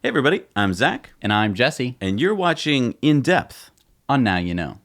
Hey everybody, I'm Zach, And I'm Jesse and you're watching In Depth. on Now You Know.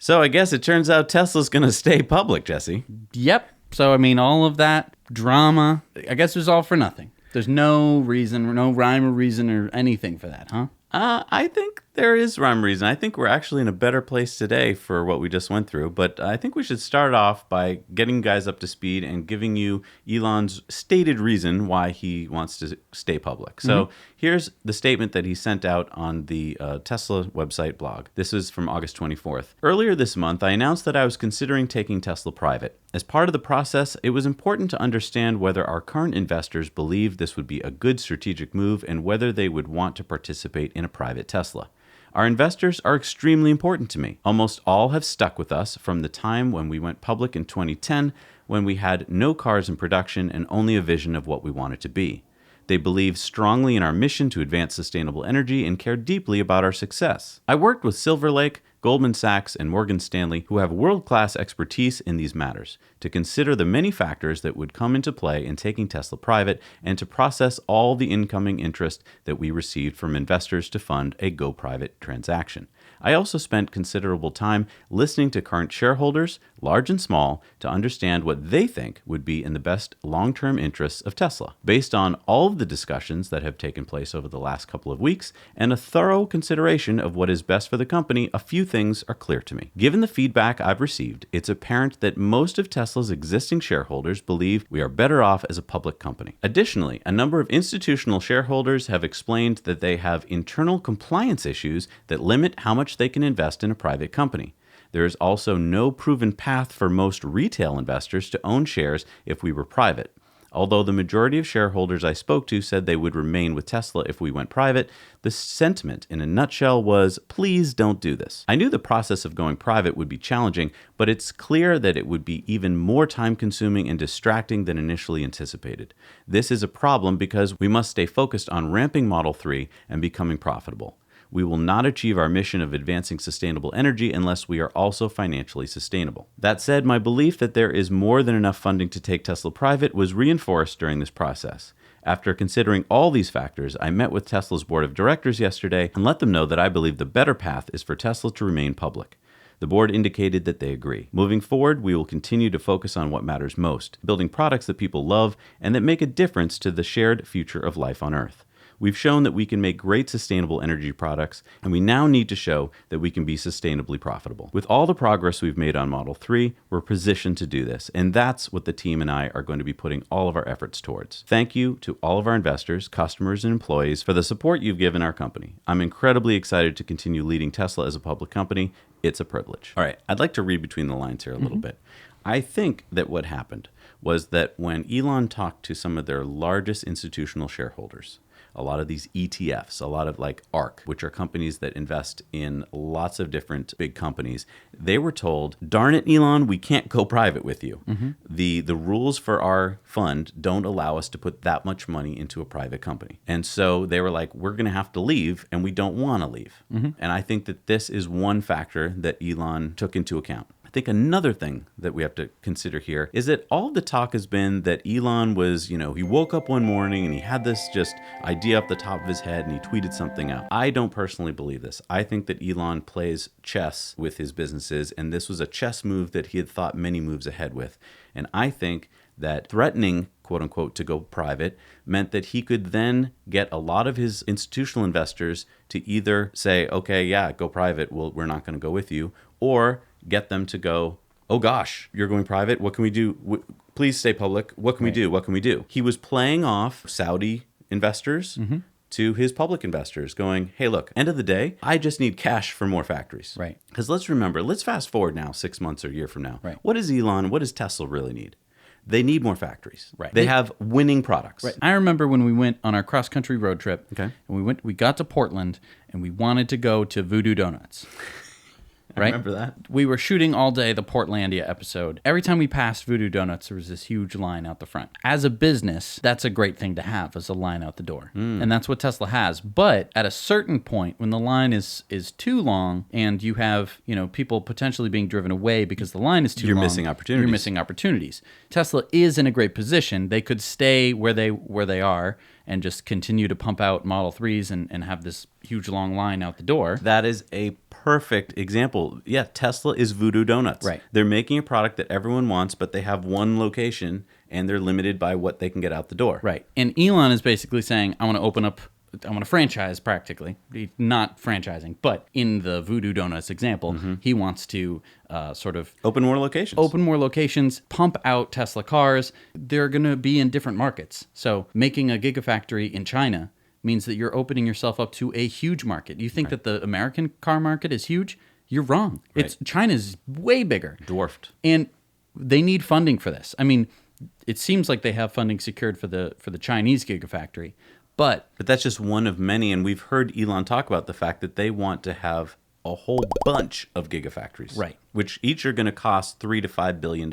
So I guess it turns out Tesla's going to stay public, Jesse. Yep. So, all of that drama, I guess it was all for nothing. There's no reason, no rhyme or reason or anything for that, huh? I think there is rhyme or reason. I think we're actually in a better place today for what we just went through, but I think we should start off by getting you guys up to speed and giving you Elon's stated reason why he wants to stay public. So here's the statement that he sent out on the Tesla website blog. This is from August 24th. Earlier this month, I announced that I was considering taking Tesla private. As part of the process, it was important to understand whether our current investors believed this would be a good strategic move and whether they would want to participate in a private Tesla. Our investors are extremely important to me. Almost all have stuck with us from the time when we went public in 2010, when we had no cars in production and only a vision of what we wanted to be. They believe strongly in our mission to advance sustainable energy and care deeply about our success. I worked with Silver Lake, Goldman Sachs, and Morgan Stanley, who have world-class expertise in these matters, to consider the many factors that would come into play in taking Tesla private and to process all the incoming interest that we received from investors to fund a go-private transaction. I also spent considerable time listening to current shareholders, large and small, to understand what they think would be in the best long-term interests of Tesla. Based on all of the discussions that have taken place over the last couple of weeks and a thorough consideration of what is best for the company, a few things are clear to me. Given the feedback I've received, it's apparent that most of Tesla's existing shareholders believe we are better off as a public company. Additionally, a number of institutional shareholders have explained that they have internal compliance issues that limit how much they can invest in a private company. There is also no proven path for most retail investors to own shares if we were private. Although the majority of shareholders I spoke to said they would remain with Tesla if we went private, the sentiment in a nutshell was, please don't do this. I knew the process of going private would be challenging, but it's clear that it would be even more time-consuming and distracting than initially anticipated. This is a problem because we must stay focused on ramping Model 3 and becoming profitable. We will not achieve our mission of advancing sustainable energy unless we are also financially sustainable. That said, my belief that there is more than enough funding to take Tesla private was reinforced during this process. After considering all these factors, I met with Tesla's board of directors yesterday and let them know that I believe the better path is for Tesla to remain public. The board indicated that they agree. Moving forward, we will continue to focus on what matters most, building products that people love and that make a difference to the shared future of life on Earth. We've shown that we can make great sustainable energy products, and we now need to show that we can be sustainably profitable. With all the progress we've made on Model 3, we're positioned to do this, and that's what the team and I are going to be putting all of our efforts towards. Thank you to all of our investors, customers, and employees for the support you've given our company. I'm incredibly excited to continue leading Tesla as a public company. It's a privilege. All right, I'd like to read between the lines here a little bit. I think that what happened was that when Elon talked to some of their largest institutional shareholders, a lot of these ETFs, a lot of like ARK, which are companies that invest in lots of different big companies, they were told, darn it, Elon, we can't go private with you. The rules for our fund don't allow us to put that much money into a private company. And so they were like, we're going to have to leave, and we don't want to leave. And I think that this is one factor that Elon took into account. I think another thing that we have to consider here is that all the talk has been that Elon was, he woke up one morning and he had this just idea up the top of his head and he tweeted something out. I don't personally believe this. I think that Elon plays chess with his businesses, and this was a chess move that he had thought many moves ahead with. And I think that threatening, quote unquote, to go private meant that he could then get a lot of his institutional investors to either say, okay, yeah, go private. Well, we're not going to go with you, or get them to go, oh gosh, you're going private. What can we do? Please stay public. What can we do? What can we do? He was playing off Saudi investors to his public investors going, hey, look, end of the day, I just need cash for more factories. Right. Because let's fast forward now 6 months or a year from now. Right. What does what does Tesla really need? They need more factories. Right. They have winning products. Right. I remember when we went on our cross-country road trip, Okay. and we got to Portland, and we wanted to go to Voodoo Donuts. I right? remember that. We were shooting all day the Portlandia episode. Every time we passed Voodoo Donuts, there was this huge line out the front. As a business, that's a great thing to have, as a line out the door. And that's what Tesla has. But at a certain point, when the line is too long and you have, people potentially being driven away because the line is too You're long. missing opportunities. You're missing opportunities. Tesla is in a great position. They could stay where they are and just continue to pump out Model 3s and have this huge long line out the door. That is a perfect example. Yeah, Tesla is Voodoo Donuts. Right. They're making a product that everyone wants, but they have one location and they're limited by what they can get out the door. Right. And Elon is basically saying, I want to franchise practically, not franchising, but in the Voodoo Donuts example, he wants to sort of Open more locations. pump out Tesla cars. They're going to be in different markets. So making a Gigafactory in China means that you're opening yourself up to a huge market. You think that the American car market is huge? You're wrong. Right. China's way bigger. Dwarfed. And they need funding for this. I mean, it seems like they have funding secured for the Chinese Gigafactory. But that's just one of many, and we've heard Elon talk about the fact that they want to have a whole bunch of gigafactories, Right. Which each are going to cost $3 to $5 billion.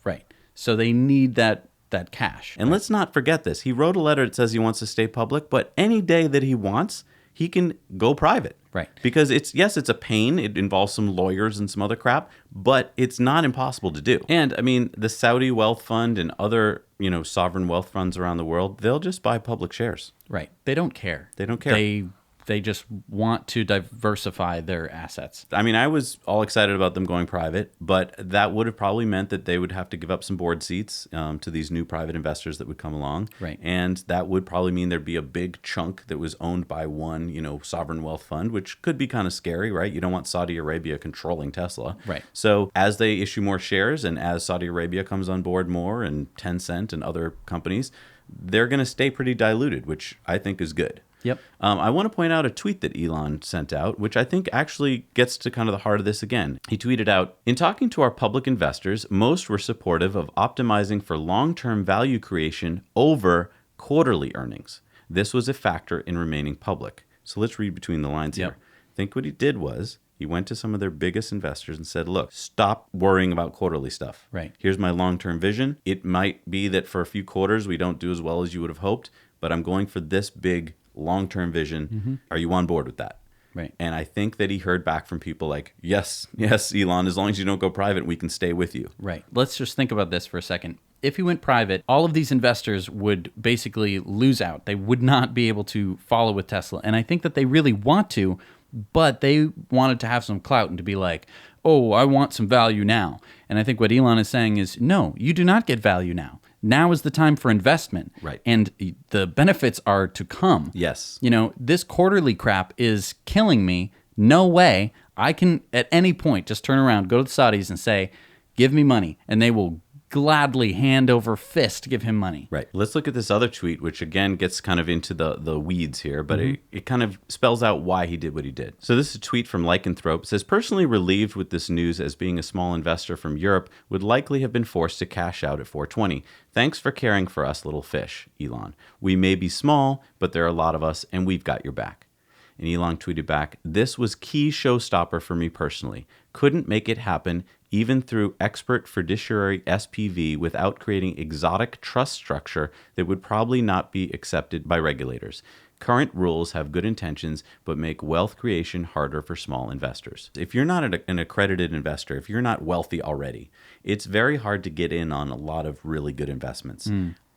right, so they need that cash. And let's not forget this. He wrote a letter that says he wants to stay public, but any day that he wants, he can go private. Right. Because it's a pain. It involves some lawyers and some other crap, but it's not impossible to do. And I mean, the Saudi Wealth Fund and other, sovereign wealth funds around the world, they'll just buy public shares. Right, they don't care. They don't care. They just want to diversify their assets. I mean, I was all excited about them going private, but that would have probably meant that they would have to give up some board seats to these new private investors that would come along. Right. And that would probably mean there'd be a big chunk that was owned by one, sovereign wealth fund, which could be kind of scary, right? You don't want Saudi Arabia controlling Tesla. Right. So as they issue more shares and as Saudi Arabia comes on board more and Tencent and other companies, they're going to stay pretty diluted, which I think is good. Yep. I want to point out a tweet that Elon sent out, which I think actually gets to kind of the heart of this again. He tweeted out, "In talking to our public investors, most were supportive of optimizing for long-term value creation over quarterly earnings. This was a factor in remaining public." So let's read between the lines Yep. here. I think what he did was he went to some of their biggest investors and said, look, stop worrying about quarterly stuff. Right. Here's my long-term vision. It might be that for a few quarters we don't do as well as you would have hoped, but I'm going for this big long-term vision. Are you on board with that? Right. And I think that he heard back from people like, yes, Elon, as long as you don't go private, we can stay with you. Right. Let's just think about this for a second. If he went private, all of these investors would basically lose out. They would not be able to follow with Tesla. And I think that they really want to, but they wanted to have some clout and to be like, oh, I want some value now. And I think what Elon is saying is, no, you do not get value now. Now is the time for investment. Right. And the benefits are to come. Yes. This quarterly crap is killing me. No way. I can, at any point, just turn around, go to the Saudis and say, give me money. And they will gladly hand over fist give him money. Right. Let's look at this other tweet, which again gets kind of into the weeds here, but it kind of spells out why he did what he did. So this is a tweet from Lycanthrope. It says, personally relieved with this news as being a small investor from Europe would likely have been forced to cash out at 420. Thanks for caring for us little fish, Elon. We may be small, but there are a lot of us and we've got your back. And Elon tweeted back, this was key showstopper for me personally. Couldn't make it happen even through expert fiduciary SPV without creating exotic trust structure that would probably not be accepted by regulators. Current rules have good intentions, but make wealth creation harder for small investors. If you're not an accredited investor, if you're not wealthy already, it's very hard to get in on a lot of really good investments.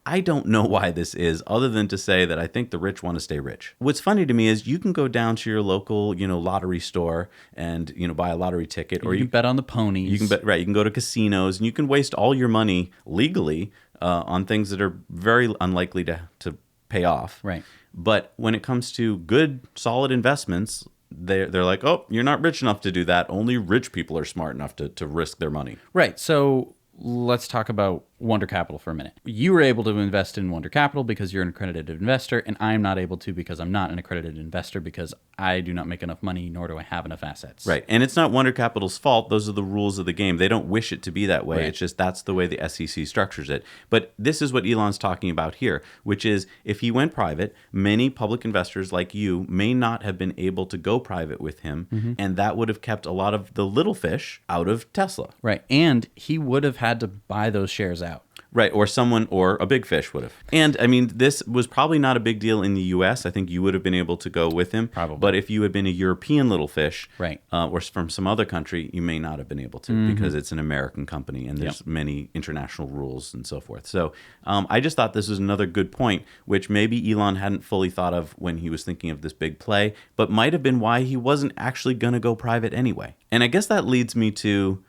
I don't know why this is, other than to say that I think the rich want to stay rich. What's funny to me is you can go down to your local, lottery store and, buy a lottery ticket, or you can bet on the ponies. You can bet, right? You can go to casinos and you can waste all your money legally on things that are very unlikely to pay off. Right. But when it comes to good, solid investments, they're like, oh, you're not rich enough to do that. Only rich people are smart enough to risk their money. Right. So let's talk about Wonder Capital for a minute. You were able to invest in Wonder Capital because you're an accredited investor, and I'm not able to because I'm not an accredited investor because I do not make enough money, nor do I have enough assets. Right. And it's not Wonder Capital's fault. Those are the rules of the game. They don't wish it to be that way. Right. It's just that's the way the SEC structures it. But this is what Elon's talking about here, which is if he went private, many public investors like you may not have been able to go private with him, and that would have kept a lot of the little fish out of Tesla. Right. And he would have had to buy those shares out. Right, or someone, or a big fish would have. And, I mean, this was probably not a big deal in the U.S. I think you would have been able to go with him. Probably. But if you had been a European little fish, Right. Or from some other country, you may not have been able to because it's an American company and there's many international rules and so forth. So I just thought this was another good point, which maybe Elon hadn't fully thought of when he was thinking of this big play, but might have been why he wasn't actually going to go private anyway. And I guess that leads me to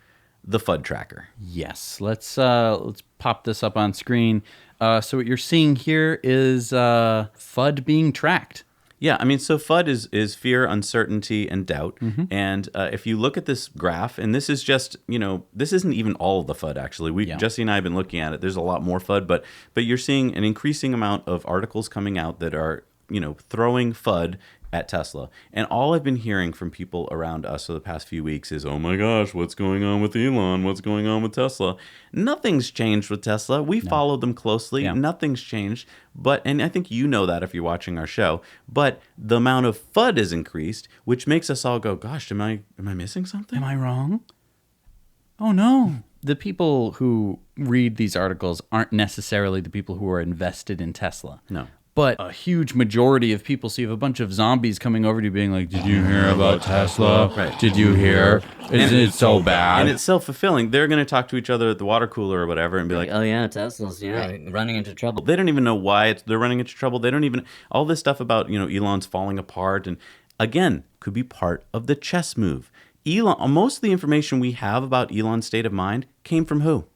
the FUD tracker. Yes, let's pop this up on screen. So what you're seeing here is FUD being tracked. Yeah, I mean, so FUD is fear, uncertainty, and doubt. And if you look at this graph, and this is just, this isn't even all of the FUD, actually. Jesse and I have been looking at it. There's a lot more FUD, but you're seeing an increasing amount of articles coming out that are, throwing FUD at Tesla. And all I've been hearing from people around us for the past few weeks is, oh my gosh, what's going on with Elon? What's going on with Tesla? Nothing's changed with Tesla. We followed them closely. Yeah. Nothing's changed. And I think you know that if you're watching our show. But the amount of FUD has increased, which makes us all go, gosh, am I missing something? Am I wrong? Oh no. The people who read these articles aren't necessarily the people who are invested in Tesla. No. But a huge majority of people, so you have a bunch of zombies coming over to you being like, did you hear about Tesla? Right. Did you hear? Isn't it so bad? And it's self-fulfilling. They're going to talk to each other at the water cooler or whatever and be like, Oh yeah, Tesla's running into trouble. they don't even know why they're running into trouble. They don't even, all this stuff about, Elon's falling apart. And again, could be part of the chess move. Most of the information we have about Elon's state of mind came from who?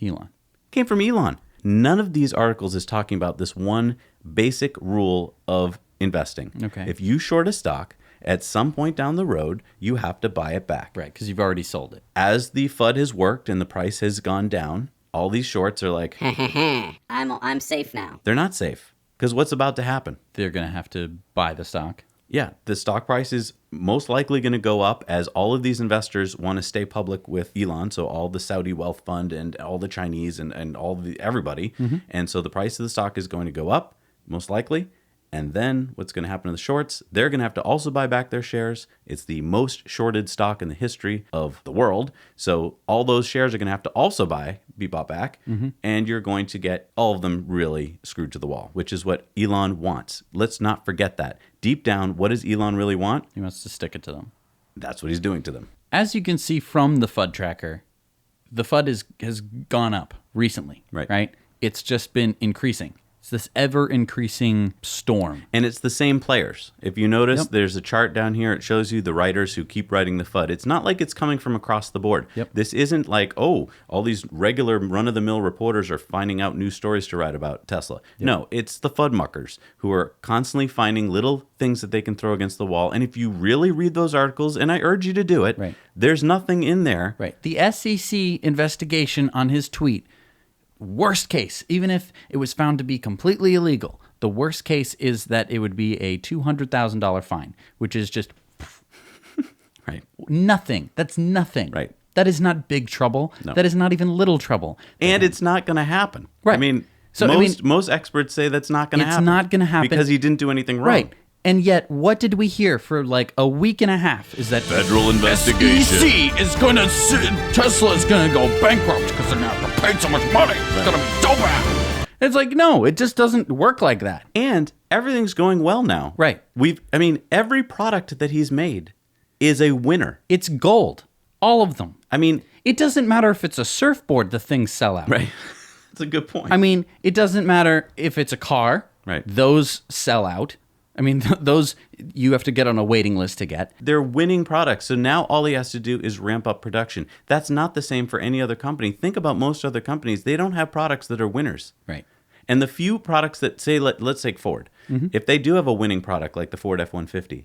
Elon. Came from Elon. None of these articles is talking about this one basic rule of investing. Okay. If you short a stock, at some point down the road, you have to buy it back. Right, because you've already sold it. As the FUD has worked and the price has gone down, all these shorts are like, I'm safe now. they're not safe. Because what's about to happen? They're going to have to buy the stock. Yeah, the stock price is most likely going to go up as all of these investors want to stay public with Elon. So all the Saudi wealth fund and all the Chinese and all the everybody. And so the price of the stock is going to go up, most likely. And then what's going to happen to the shorts? They're going to have to also buy back their shares. It's the most shorted stock in the history of the world. So all those shares are going to have to also be bought back. And you're going to get all of them really screwed to the wall, which is what Elon wants. Let's not forget that. Deep down, what does Elon really want? He wants to stick it to them. That's what he's doing to them. As you can see from the FUD tracker, the FUD has gone up recently. Right. It's just been increasing. It's this ever-increasing storm. And it's the same players. If you notice, there's a chart down here. It shows you the writers who keep writing the FUD. It's not like it's coming from across the board. This isn't like, all these regular run-of-the-mill reporters are finding out new stories to write about Tesla. No, it's the FUD muckers who are constantly finding little things that they can throw against the wall. And if you really read those articles, and I urge you to do it, there's nothing in there. Right. The SEC investigation on his tweet, worst case, even if it was found to be completely illegal, the worst case is that it would be a $200,000 fine, which is just Right. nothing. That's nothing. Right. That is not big trouble. No. That is not even little trouble. And it's not going to happen. Right. I mean, So, most experts say that's not going to It's happen. not gonna happen. Because he didn't do anything wrong. Right. And yet, what did we hear for like a week and a half? Is that Federal investigation. SEC is going to Tesla is going to go bankrupt because they're going to have to pay so much money. It's going to be so bad. It's like, no, it just doesn't work like that. And everything's going well now. Right. Every product that he's made is a winner. It's gold. All of them. I mean, It doesn't matter if it's a surfboard, the things sell out. right. That's a good point. I mean, it doesn't matter if it's a car. Right. Those sell out. I mean, those you have to get on a waiting list to get. They're winning products. So now all he has to do is ramp up production. That's not the same for any other company. Think about most other companies. They don't have products that are winners. Right. And the few products that say, let's take Ford. If they do have a winning product like the Ford F-150,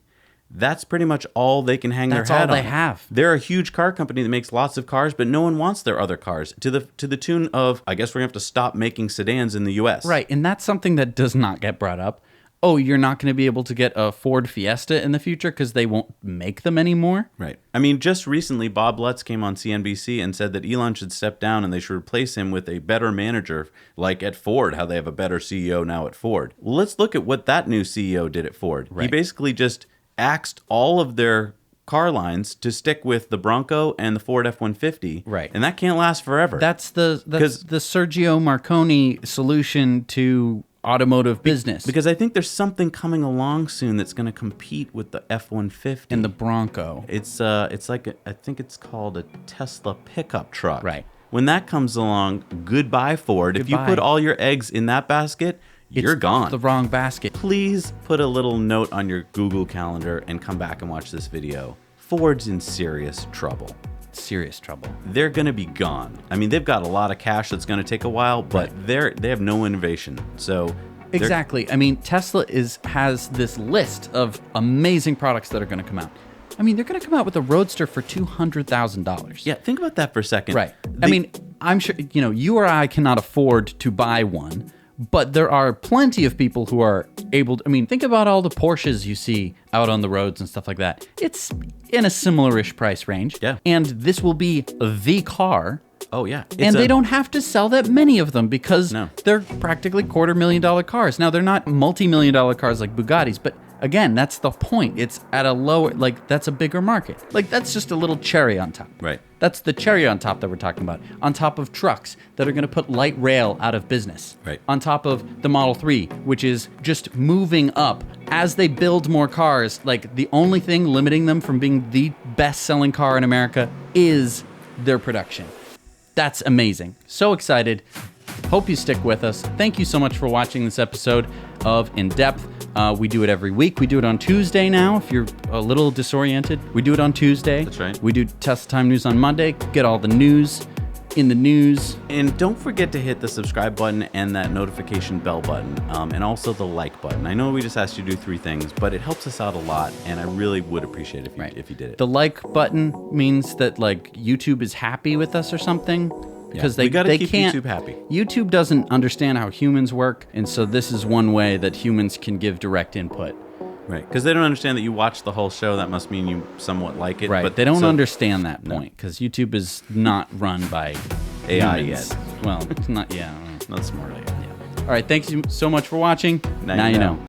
that's pretty much all they can hang That's their hat all on. they have. They're a huge car company that makes lots of cars, but no one wants their other cars to the tune of, I guess we're going to have to stop making sedans in the U.S. Right, and that's something that does not get brought up. Oh, you're not going to be able to get a Ford Fiesta in the future because they won't make them anymore? Right. I mean, just recently, Bob Lutz came on CNBC and said that Elon should step down and they should replace him with a better manager, like at Ford, how they have a better CEO now at Ford. Well, let's look at what that new CEO did at Ford. He Right. basically just axed all of their car lines to stick with the Bronco and the Ford F-150. Right. And that can't last forever. That's the Sergio Marconi solution to automotive business. because I think there's something coming along soon that's going to compete with the F-150. in the Bronco. It's like I think it's called a Tesla pickup truck. Right. When that comes along, goodbye Ford. If you Goodbye. put all your eggs in that basket, you're It's gone. the wrong basket. Please put a little note on your Google Calendar and come back and watch this video. Ford's in serious trouble. Serious trouble. They're going to be gone. I mean, they've got a lot of cash that's going to take a while, but they have no innovation. So they're- Exactly. I mean, Tesla has this list of amazing products that are going to come out. I mean, they're going to come out with a Roadster for $200,000. Yeah, think about that for a second. Right. I mean, I'm sure, you or I cannot afford to buy one, but there are plenty of people who are able to. I mean, think about all the Porsches you see out on the roads and stuff like that. It's in a similar-ish price range. Yeah. And this will be the car. Oh yeah, And they don't have to sell that many of them because No. they're practically $250,000 cars. Now, they're not multi-million-dollar cars like Bugattis, but again, that's the point. It's at a lower, that's a bigger market. That's just a little cherry on top. Right. That's the cherry on top that we're talking about. On top of trucks that are going to put light rail out of business. Right. On top of the Model 3, which is just moving up. As they build more cars, the only thing limiting them from being the best-selling car in America is their production. That's amazing. So excited. Hope you stick with us. Thank you so much for watching this episode of In Depth. We do it every week. We do it on Tuesday now. If you're a little disoriented, we do it on Tuesday. That's right. We do Tesla Time News on Monday. Get all the news in the news. And don't forget to hit the subscribe button and that notification bell button, and also the like button. I know we just asked you to do 3 things, but it helps us out a lot, and I really would appreciate it if you did it. The like button means that YouTube is happy with us or something. Because we gotta they keep can't, YouTube happy. YouTube doesn't understand how humans work, and so this is one way that humans can give direct input. Right, because they don't understand that you watch the whole show. That must mean you somewhat like it. Right, but they don't so- understand that point because YouTube is not run by AI humans. yet. Well, it's not. Yeah. Not smart. All right. Thanks so much for watching. Now you know.